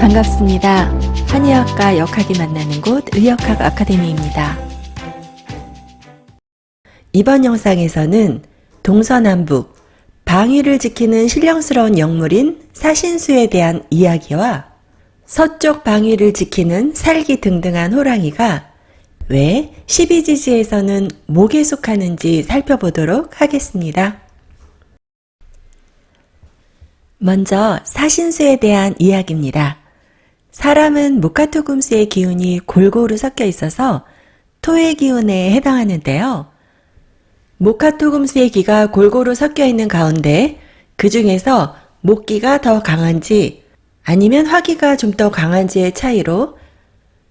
반갑습니다. 한의학과 역학이 만나는 곳 의역학 아카데미입니다. 이번 영상에서는 동서남북, 방위를 지키는 신령스러운 영물인 사신수에 대한 이야기와 서쪽 방위를 지키는 살기 등등한 호랑이가 왜 12지지에서는 목에 속하는지 살펴보도록 하겠습니다. 먼저 사신수에 대한 이야기입니다. 사람은 목화토금수의 기운이 골고루 섞여 있어서 토의 기운에 해당하는데요. 목화토금수의 기가 골고루 섞여 있는 가운데 그 중에서 목기가 더 강한지 아니면 화기가 좀 더 강한지의 차이로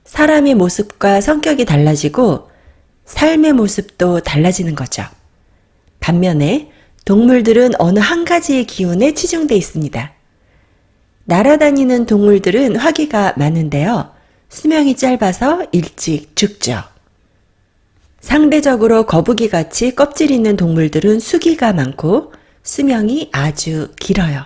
사람의 모습과 성격이 달라지고 삶의 모습도 달라지는 거죠. 반면에 동물들은 어느 한 가지의 기운에 치중되어 있습니다. 날아다니는 동물들은 화기가 많은데요. 수명이 짧아서 일찍 죽죠. 상대적으로 거북이같이 껍질 있는 동물들은 수기가 많고 수명이 아주 길어요.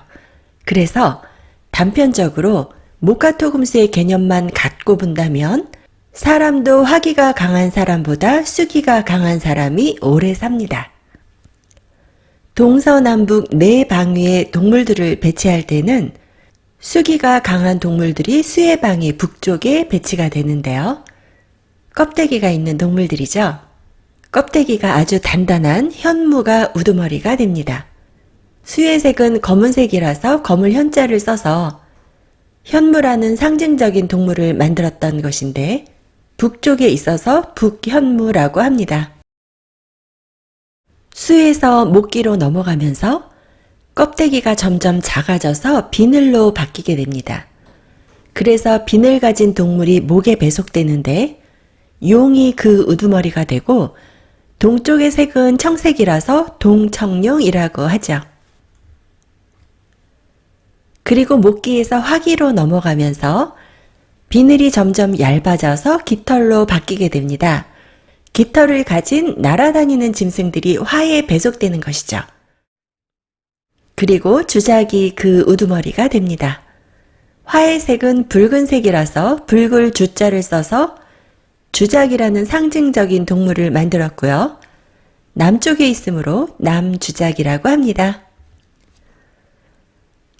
그래서 단편적으로 목화토금수의 개념만 갖고 본다면 사람도 화기가 강한 사람보다 수기가 강한 사람이 오래 삽니다. 동서남북 네 방위의 동물들을 배치할 때는 수기가 강한 동물들이 수의 방위 북쪽에 배치가 되는데요. 껍데기가 있는 동물들이죠. 껍데기가 아주 단단한 현무가 우두머리가 됩니다. 수의 색은 검은색이라서 검을 현자를 써서 현무라는 상징적인 동물을 만들었던 것인데 북쪽에 있어서 북현무라고 합니다. 수에서 목기로 넘어가면서 껍데기가 점점 작아져서 비늘로 바뀌게 됩니다. 그래서 비늘 가진 동물이 목에 배속되는데 용이 그 우두머리가 되고 동쪽의 색은 청색이라서 동청룡이라고 하죠. 그리고 목기에서 화기로 넘어가면서 비늘이 점점 얇아져서 깃털로 바뀌게 됩니다. 깃털을 가진 날아다니는 짐승들이 화에 배속되는 것이죠. 그리고 주작이 그 우두머리가 됩니다. 화의 색은 붉은색이라서 붉을 주자를 써서 주작이라는 상징적인 동물을 만들었고요. 남쪽에 있으므로 남주작이라고 합니다.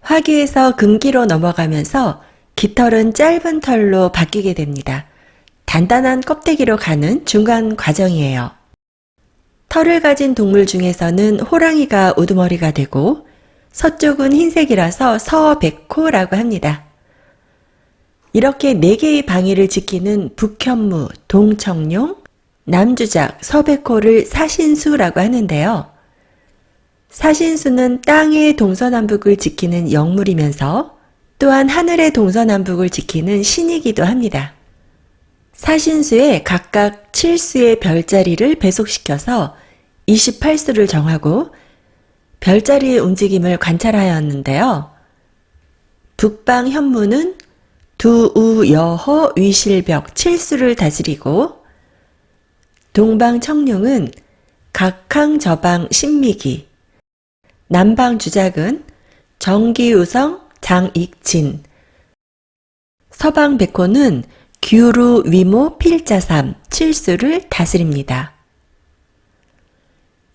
화기에서 금기로 넘어가면서 깃털은 짧은 털로 바뀌게 됩니다. 단단한 껍데기로 가는 중간 과정이에요. 털을 가진 동물 중에서는 호랑이가 우두머리가 되고 서쪽은 흰색이라서 서백호라고 합니다. 이렇게 4개의 방위를 지키는 북현무, 동청룡, 남주작, 서백호를 사신수라고 하는데요. 사신수는 땅의 동서남북을 지키는 영물이면서 또한 하늘의 동서남북을 지키는 신이기도 합니다. 사신수에 각각 7수의 별자리를 배속시켜서 28수를 정하고 별자리의 움직임을 관찰하였는데요. 북방 현무는 두우 여허 위실벽 7수를 다스리고 동방 청룡은 각항 저방 신미기, 남방 주작은 정기우성 장익진, 서방 백호는 규루 위모 필자삼 7수를 다스립니다.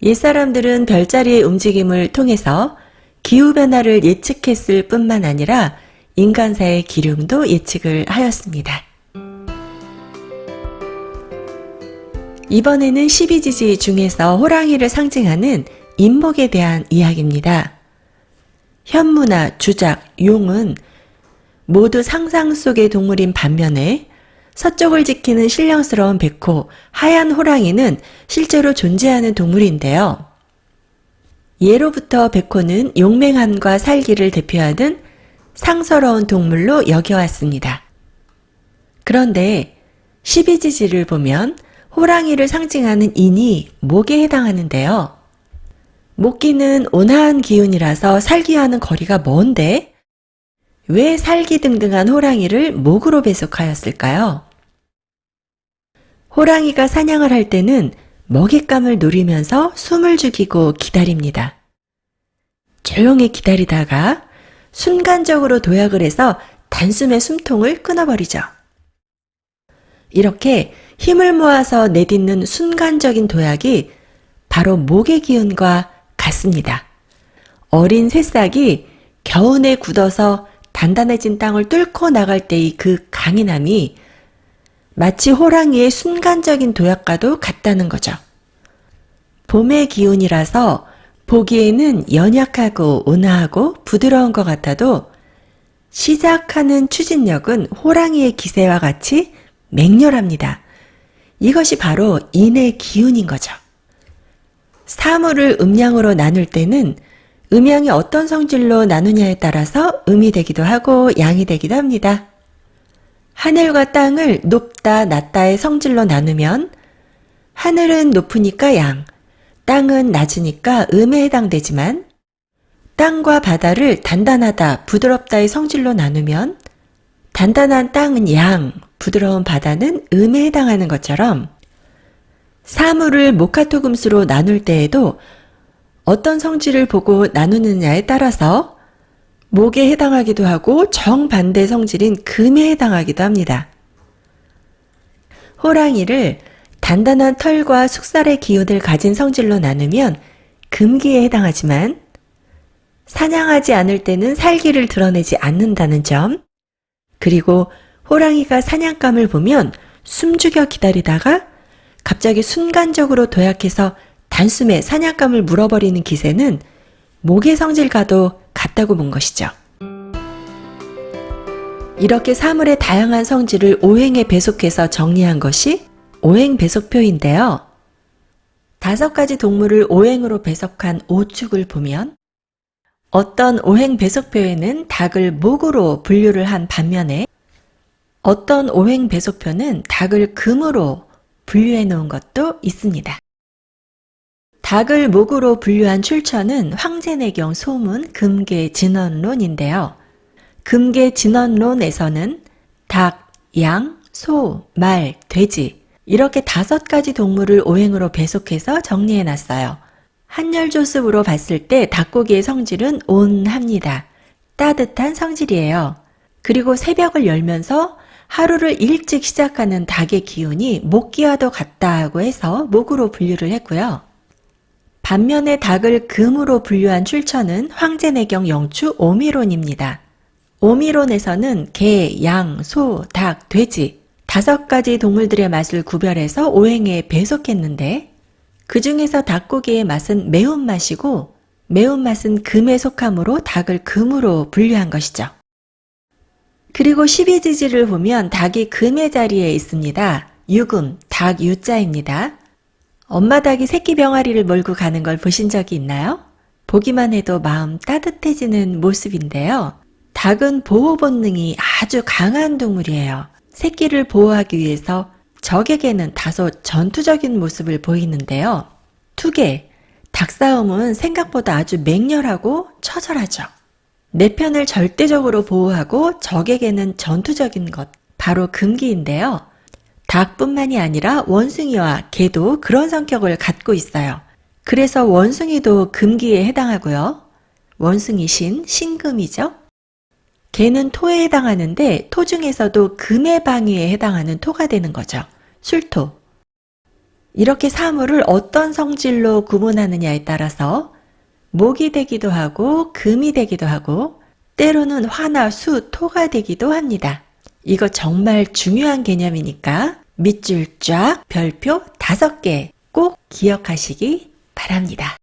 옛사람들은 별자리의 움직임을 통해서 기후변화를 예측했을 뿐만 아니라 인간사의 기륭도 예측을 하였습니다. 이번에는 12지지 중에서 호랑이를 상징하는 인목에 대한 이야기입니다. 현무나 주작, 용은 모두 상상 속의 동물인 반면에 서쪽을 지키는 신령스러운 백호, 하얀 호랑이는 실제로 존재하는 동물인데요. 예로부터 백호는 용맹함과 살기를 대표하는 상서로운 동물로 여겨왔습니다. 그런데 12지지를 보면 호랑이를 상징하는 인이 목에 해당하는데요. 목기는 온화한 기운이라서 살기와는 거리가 먼데 왜 살기등등한 호랑이를 목으로 배속하였을까요? 호랑이가 사냥을 할 때는 먹잇감을 노리면서 숨을 죽이고 기다립니다. 조용히 기다리다가 순간적으로 도약을 해서 단숨에 숨통을 끊어버리죠. 이렇게 힘을 모아서 내딛는 순간적인 도약이 바로 목의 기운과 같습니다. 어린 새싹이 겨우내 굳어서 단단해진 땅을 뚫고 나갈 때의 그 강인함이 마치 호랑이의 순간적인 도약과도 같다는 거죠. 봄의 기운이라서 보기에는 연약하고 온화하고 부드러운 것 같아도 시작하는 추진력은 호랑이의 기세와 같이 맹렬합니다. 이것이 바로 인의 기운인 거죠. 사물을 음양으로 나눌 때는 음양이 어떤 성질로 나누냐에 따라서 음이 되기도 하고 양이 되기도 합니다. 하늘과 땅을 높다 낮다의 성질로 나누면 하늘은 높으니까 양, 땅은 낮으니까 음에 해당되지만 땅과 바다를 단단하다, 부드럽다의 성질로 나누면 단단한 땅은 양, 부드러운 바다는 음에 해당하는 것처럼 사물을 목화토금수로 나눌 때에도 어떤 성질을 보고 나누느냐에 따라서 목에 해당하기도 하고 정반대 성질인 금에 해당하기도 합니다. 호랑이를 단단한 털과 숙살의 기운을 가진 성질로 나누면 금기에 해당하지만 사냥하지 않을 때는 살기를 드러내지 않는다는 점, 그리고 호랑이가 사냥감을 보면 숨죽여 기다리다가 갑자기 순간적으로 도약해서 단숨에 사냥감을 물어버리는 기세는 목의 성질과도 같다고 본 것이죠. 이렇게 사물의 다양한 성질을 오행에 배속해서 정리한 것이 오행배속표인데요. 5가지 동물을 오행으로 배속한 오축을 보면 어떤 오행배속표에는 닭을 목으로 분류를 한 반면에 어떤 오행배속표는 닭을 금으로 분류해 놓은 것도 있습니다. 닭을 목으로 분류한 출처는 황제내경 소문 금계진언론인데요. 금계진언론에서는 닭, 양, 소, 말, 돼지 이렇게 5가지 동물을 오행으로 배속해서 정리해 놨어요. 한열조습으로 봤을 때 닭고기의 성질은 온합니다. 따뜻한 성질이에요. 그리고 새벽을 열면서 하루를 일찍 시작하는 닭의 기운이 목기와도 같다고 해서 목으로 분류를 했고요. 반면에 닭을 금으로 분류한 출처는 황제내경 영추 오미론입니다. 오미론에서는 개, 양, 소, 닭, 돼지 5가지 동물들의 맛을 구별해서 오행에 배속했는데 그 중에서 닭고기의 맛은 매운맛이고 매운맛은 금에 속하므로 닭을 금으로 분류한 것이죠. 그리고 12지지를 보면 닭이 금의 자리에 있습니다. 유금, 닭 유자입니다. 엄마 닭이 새끼 병아리를 몰고 가는 걸 보신 적이 있나요? 보기만 해도 마음 따뜻해지는 모습인데요. 닭은 보호 본능이 아주 강한 동물이에요. 새끼를 보호하기 위해서 적에게는 다소 전투적인 모습을 보이는데요. 투개, 닭싸움은 생각보다 아주 맹렬하고 처절하죠. 내 편을 절대적으로 보호하고 적에게는 전투적인 것, 바로 금기인데요. 닭뿐만이 아니라 원숭이와 개도 그런 성격을 갖고 있어요. 그래서 원숭이도 금기에 해당하고요. 원숭이 신금이죠. 개는 토에 해당하는데 토 중에서도 금의 방위에 해당하는 토가 되는 거죠. 술토. 이렇게 사물을 어떤 성질로 구분하느냐에 따라서 목이 되기도 하고 금이 되기도 하고 때로는 화나 수, 토가 되기도 합니다. 이거 정말 중요한 개념이니까 밑줄 쫙 별표 5개 꼭 기억하시기 바랍니다.